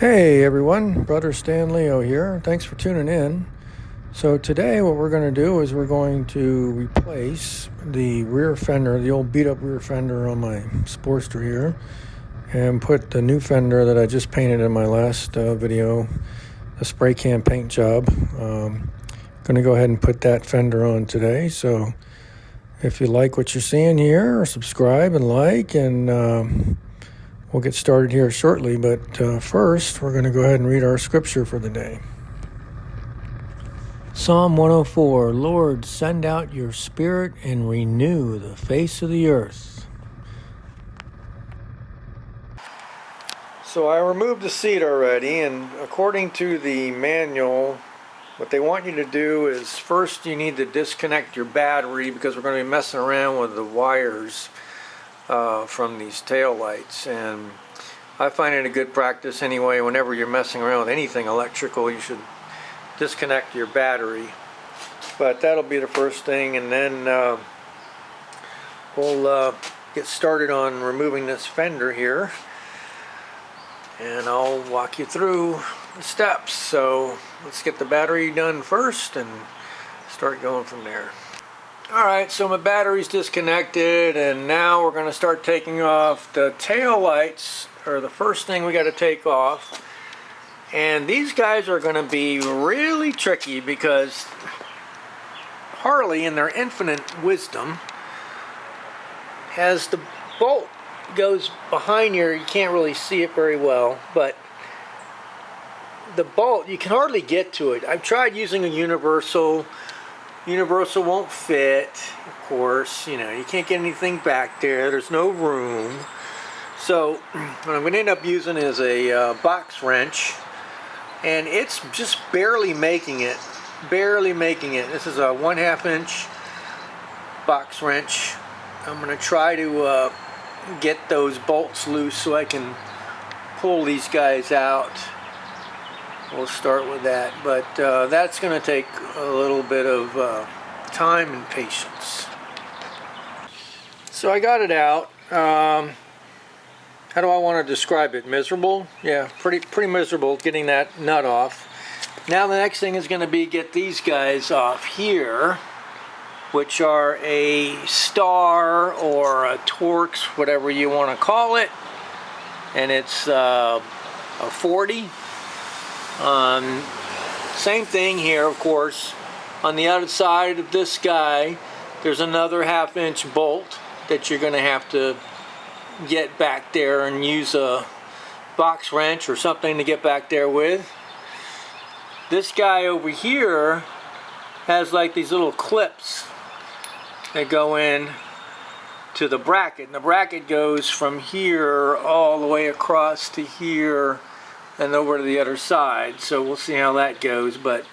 Hey everyone, Brother Stan Leo here. Thanks for tuning in. So today what we're going to do is we're going to replace the rear fender, the old beat up rear fender on my Sportster here, and put the new fender that I just painted in my last video, a spray can paint job. Going to go ahead and put that fender on today. So if you like what you're seeing here, subscribe and like, and we'll get started here shortly, but first we're going to go ahead and read our scripture for the day. Psalm 104, Lord, send out your spirit and renew the face of the earth. So I removed the seat already, and according to the manual, what they want you to do is first you need to disconnect your battery, because we're going to be messing around with the wires from these tail lights, and I find it a good practice anyway. Whenever you're messing around with anything electrical, you should disconnect your battery. But that'll be the first thing, and then we'll get started on removing this fender here, and I'll walk you through the steps. So let's get the battery done first and start going from there. Alright, so my battery's disconnected, and now we're going to start taking off the tail lights, or the first thing we got to take off. And these guys are going to be really tricky, because Harley, in their infinite wisdom, has the bolt goes behind here. You can't really see it very well, but the bolt, you can hardly get to it. I've tried using a universal. Universal won't fit, of course. You know, you can't get anything back there. There's no room. So what I'm going to end up using is a box wrench, and it's just barely making it. Barely making it. This is a 1/2 inch box wrench. I'm going to try to get those bolts loose so I can pull these guys out. We'll start with that, but that's going to take a little bit of time and patience. So I got it out. How do I want to describe it? Miserable? Yeah, pretty miserable getting that nut off. Now the next thing is going to be get these guys off here, which are a Star or a Torx, whatever you want to call it, and it's a 40. Same thing here, of course. On the other side of this guy, there's another 1/2 inch bolt that you're going to have to get back there and use a box wrench or something to get back there with. This guy over here has like these little clips that go in to the bracket, and the bracket goes from here all the way across to here and over to the other side. So we'll see how that goes, but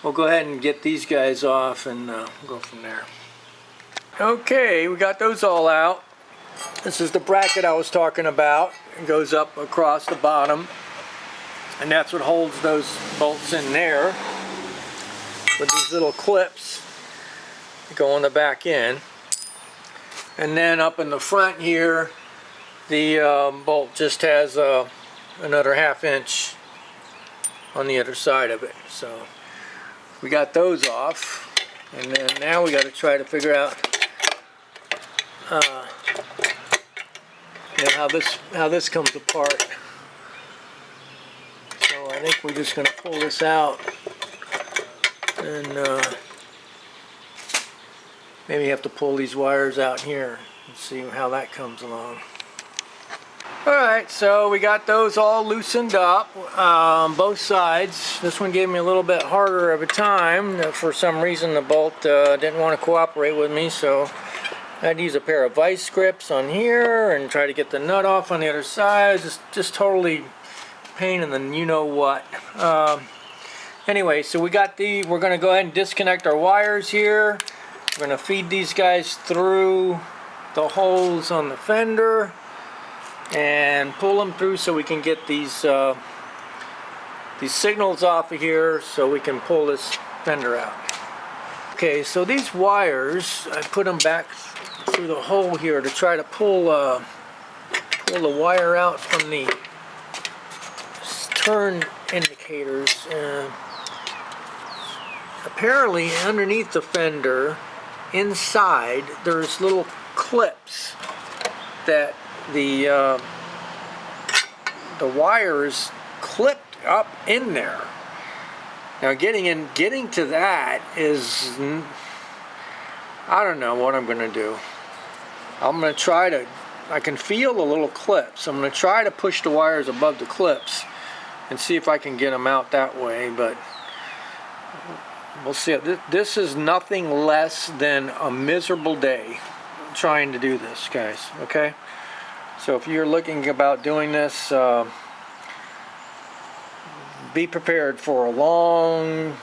we'll go ahead and get these guys off and go from there. Okay, we got those all out. This is the bracket I was talking about. It goes up across the bottom, and that's what holds those bolts in there, with these little clips that go on the back end. And then up in the front here, the bolt just has another 1/2 inch on the other side of it. So we got those off, and then now we got to try to figure out how this comes apart. So I think we're just going to pull this out, and maybe have to pull these wires out here and see how that comes along. Alright, so we got those all loosened up, both sides. This one gave me a little bit harder of a time. For some reason the bolt didn't want to cooperate with me, so I had to use a pair of vice grips on here and try to get the nut off on the other side. Just totally pain in the you-know-what. Anyway, so we're going to go ahead and disconnect our wires here. We're going to feed these guys through the holes on the fender and pull them through so we can get these signals off of here so we can pull this fender out. Okay, so these wires, I put them back through the hole here to try to pull the wire out from the turn indicators. Apparently underneath the fender, inside, there's little clips that the wires clipped up in there. Now getting to that is, I don't know what I'm going to do. I'm going to try to, I can feel the little clips. I'm going to try to push the wires above the clips and see if I can get them out that way, but we'll see. This is nothing less than a miserable day trying to do this, guys, okay? So if you're looking about doing this, be prepared for a long,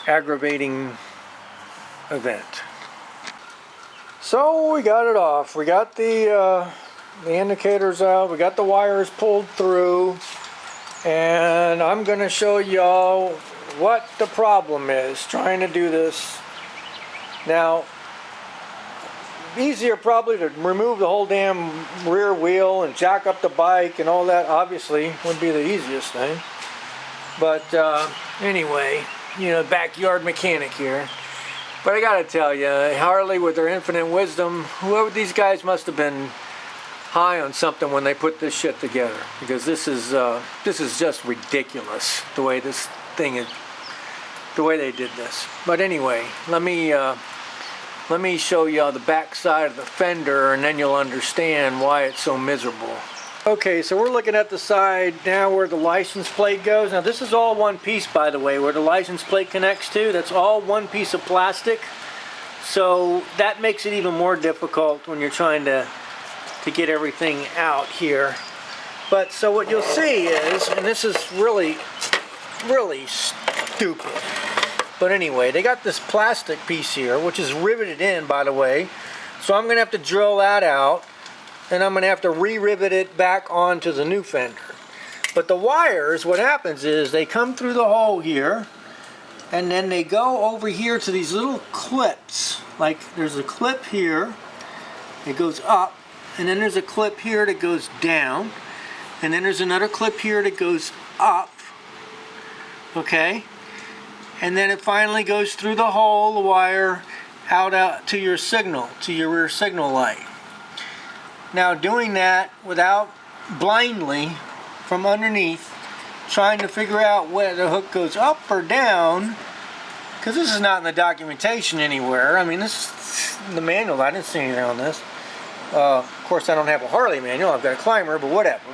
aggravating event. So we got it off. We got the indicators out. We got the wires pulled through. And I'm going to show y'all what the problem is trying to do this. Now, easier probably to remove the whole damn rear wheel and jack up the bike and all that, obviously would be the easiest thing. But anyway, you know, backyard mechanic here. But I gotta tell you, Harley with their infinite wisdom, whoever these guys must have been high on something when they put this shit together, because this is just ridiculous the way this thing is, the way they did this. But anyway, let me show you the back side of the fender, and then you'll understand why it's so miserable. Okay, so we're looking at the side now where the license plate goes. Now this is all one piece, by the way, where the license plate connects to. That's all one piece of plastic. So that makes it even more difficult when you're trying to get everything out here. But so what you'll see is, and this is really, really stupid. But anyway, they got this plastic piece here, which is riveted in, by the way. So I'm going to have to drill that out. And I'm going to have to re-rivet it back onto the new fender. But the wires, what happens is they come through the hole here, and then they go over here to these little clips. Like there's a clip here, it goes up, and then there's a clip here that goes down, and then there's another clip here that goes up, okay? And then it finally goes through the hole, the wire, out to your signal, to your rear signal light. Now doing that without blindly from underneath, trying to figure out whether the hook goes up or down, because this is not in the documentation anywhere. I mean, this is the manual. I didn't see anything on this. Of course, I don't have a Harley manual. I've got a climber, but whatever.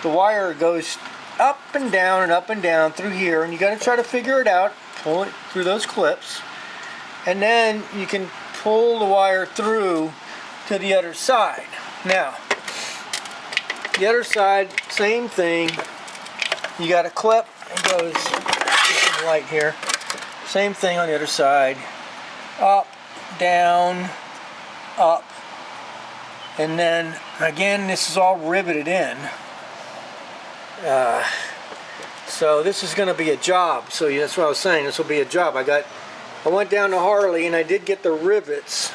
The wire goes up and down through here, and you got to try to figure it out. Pull it through those clips, and then you can pull the wire through to the other side. Now, the other side, same thing. You got a clip, it goes, get some light here. Same thing on the other side. Up, down, up. And then, again, this is all riveted in. So this is going to be a job. So that's what I was saying, this will be a job. I went down to Harley and I did get the rivets.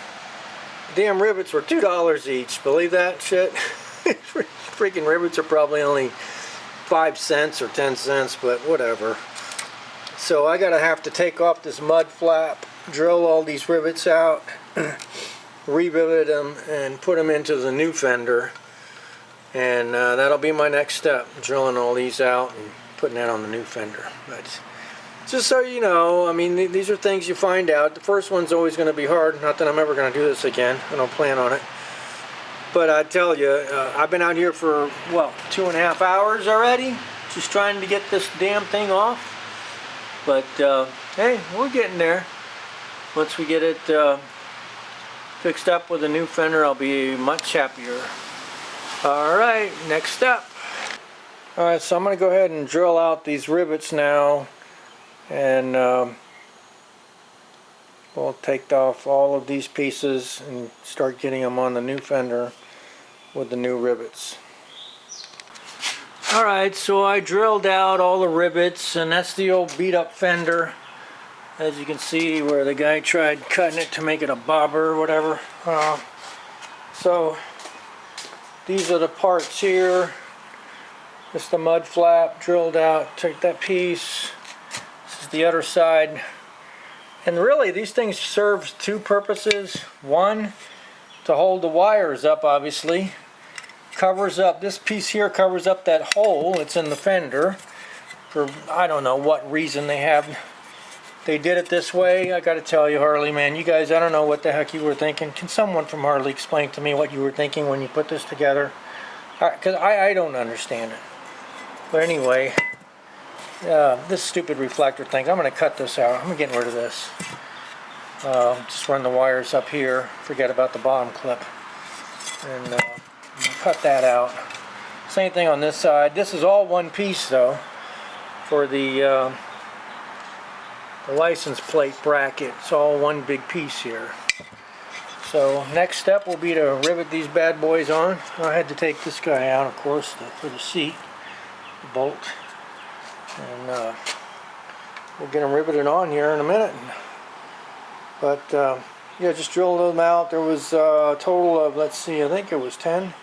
Damn rivets were $2 each. Believe that shit? Freaking rivets are probably only 5 cents or 10 cents, but whatever. So I have to take off this mud flap, drill all these rivets out, re-rivet them, and put them into the new fender. And that'll be my next step, drilling all these out and putting that on the new fender. But just so you know, I mean, these are things you find out. The first one's always going to be hard. Not that I'm ever going to do this again. I don't plan on it. But I tell you, I've been out here for, well, 2.5 hours already, just trying to get this damn thing off. But, hey, we're getting there. Once we get it fixed up with a new fender, I'll be much happier. Alright, next step. Alright, so I'm going to go ahead and drill out these rivets now. And we'll take off all of these pieces and start getting them on the new fender with the new rivets. Alright, so I drilled out all the rivets, and that's the old beat up fender, as you can see, where the guy tried cutting it to make it a bobber or whatever. So these are the parts here. This is the mud flap drilled out. Take that piece. This is the other side. And really, these things serve two purposes. One, to hold the wires up, obviously. Covers up, this piece here covers up that hole that's in the fender. For I don't know what reason they did it this way. I gotta tell you, Harley, man, you guys, I don't know what the heck you were thinking. Can someone from Harley explain to me what you were thinking when you put this together? Because I don't understand it. But anyway, this stupid reflector thing, I'm gonna cut this out. I'm getting rid of this. Just run the wires up here. Forget about the bottom clip. And cut that out. Same thing on this side. This is all one piece though for the license plate bracket. It's all one big piece here. So next step will be to rivet these bad boys on. I had to take this guy out, of course, for the seat, the bolt, and we'll get them riveted on here in a minute. But yeah, just drilled them out. There was a total of, let's see, I think it was 10.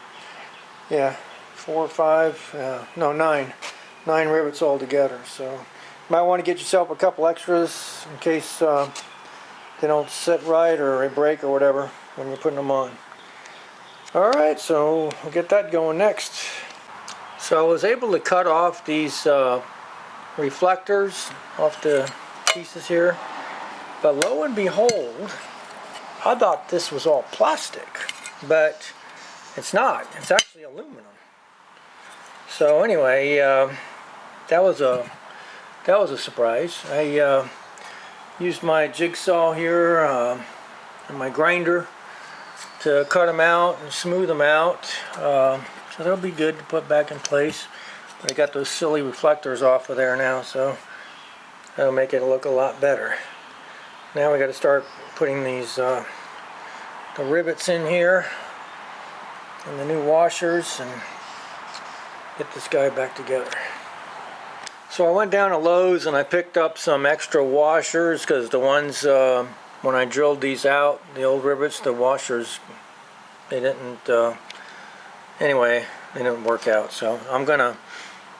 Yeah, 4 or 5, no, 9 rivets all together. So you might want to get yourself a couple extras in case they don't sit right or they break or whatever when you're putting them on. Alright, so we'll get that going next. So I was able to cut off these reflectors off the pieces here, but lo and behold, I thought this was all plastic, but it's not. It's actually aluminum. So anyway, that was a surprise. I used my jigsaw here and my grinder to cut them out and smooth them out. So they'll be good to put back in place. But I got those silly reflectors off of there now, so that'll make it look a lot better. Now we got to start putting these the rivets in here and the new washers and get this guy back together. So I went down to Lowe's and I picked up some extra washers because the ones when I drilled these out, the old rivets, the washers, they didn't anyway, they didn't work out. So I'm gonna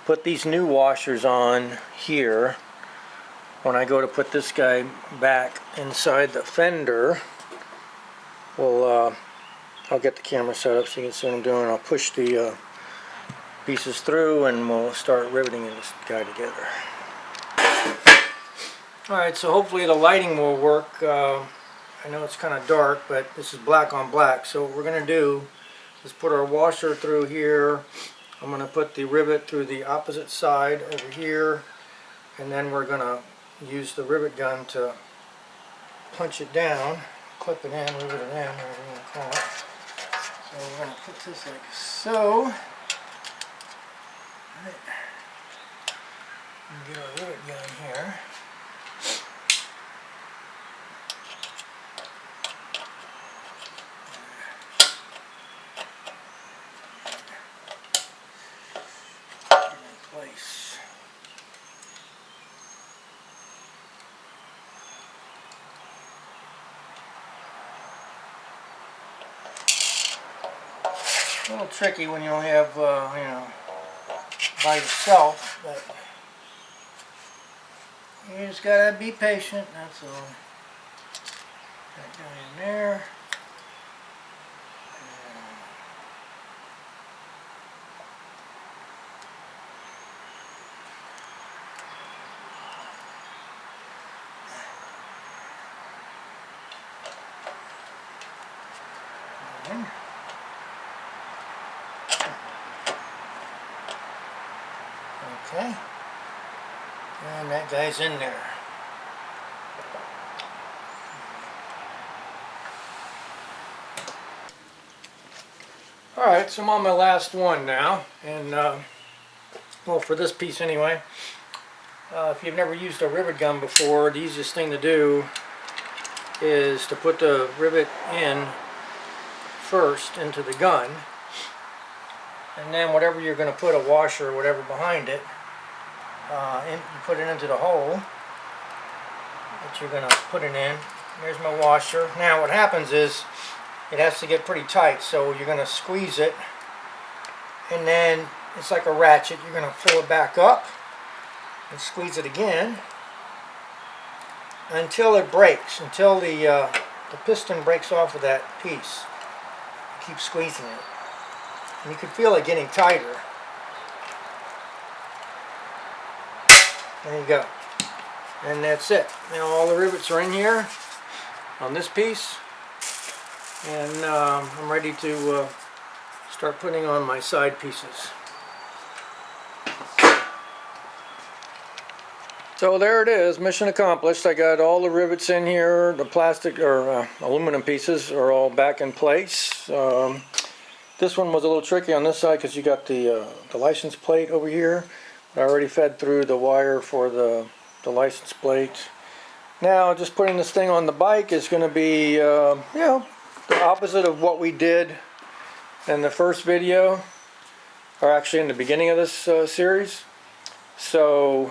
put these new washers on here when I go to put this guy back inside the fender. I'll get the camera set up so you can see what I'm doing. I'll push the pieces through and we'll start riveting this guy together. Alright, so hopefully the lighting will work. I know it's kind of dark, but this is black on black. So what we're going to do is put our washer through here. I'm going to put the rivet through the opposite side over here, and then we're going to use the rivet gun to punch it down, clip it in, rivet it in, whatever you want to call it. So we're going to put this like so. Right. And get our rivet gun here. In place. A little tricky when you only have, you know, by yourself, but you just gotta be patient, that's all. That guy in there. And okay, and that guy's in there. Alright, so I'm on my last one now, and well, for this piece anyway. If you've never used a rivet gun before, the easiest thing to do is to put the rivet in first into the gun, and then whatever you're going to put, a washer or whatever behind it, you put it into the hole that you're going to put it in. There's my washer. Now what happens is it has to get pretty tight, so you're going to squeeze it, and then it's like a ratchet. You're going to pull it back up and squeeze it again until it breaks, until the piston breaks off of that piece. Keep squeezing it. And you can feel it getting tighter. There you go. And that's it. Now all the rivets are in here on this piece. And I'm ready to start putting on my side pieces. So there it is, mission accomplished. I got all the rivets in here. The plastic or aluminum pieces are all back in place. This one was a little tricky on this side because you got the license plate over here. I already fed through the wire for the license plate. Now just putting this thing on the bike is going to be you know, the opposite of what we did in the first video, or actually in the beginning of this series. So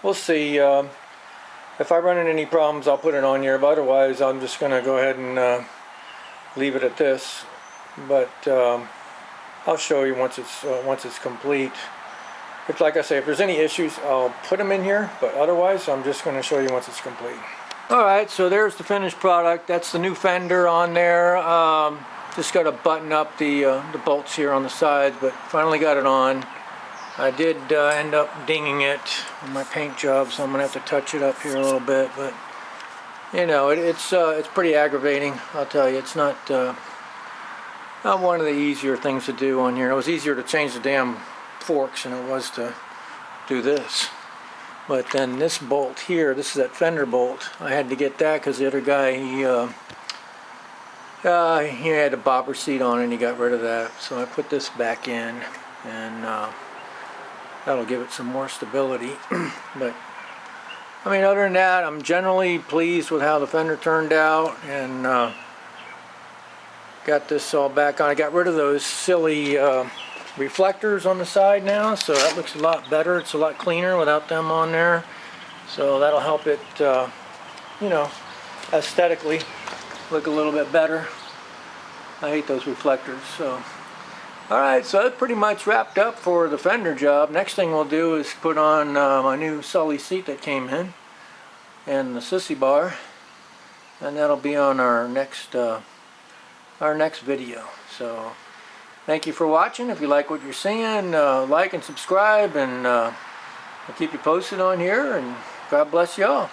we'll see. If I run into any problems, I'll put it on here, but otherwise I'm just going to go ahead and leave it at this. But I'll show you once it's complete. If, like I say, if there's any issues, I'll put them in here, but otherwise I'm just going to show you once it's complete. Alright, so there's the finished product. That's the new Fender on there. Just got to button up the bolts here on the sides, but finally got it on. I did end up dinging it on my paint job, so I'm going to have to touch it up here a little bit, but you know, it's pretty aggravating, I'll tell you. It's not one of the easier things to do on here. It was easier to change the damn forks than it was to do this. But then this bolt here, this is that Fender bolt. I had to get that because the other guy, he had a bobber seat on it and he got rid of that. So I put this back in, and that'll give it some more stability. But I mean, other than that, I'm generally pleased with how the Fender turned out, and got this all back on. I got rid of those silly reflectors on the side now, so that looks a lot better. It's a lot cleaner without them on there, so that'll help it you know, aesthetically look a little bit better. I hate those reflectors. So alright, so that's pretty much wrapped up for the Fender job. Next thing we'll do is put on my new Sully seat that came in, and the sissy bar, and that'll be on our next video. So thank you for watching. If you like what you're seeing, like and subscribe, and I'll keep you posted on here, and God bless you all.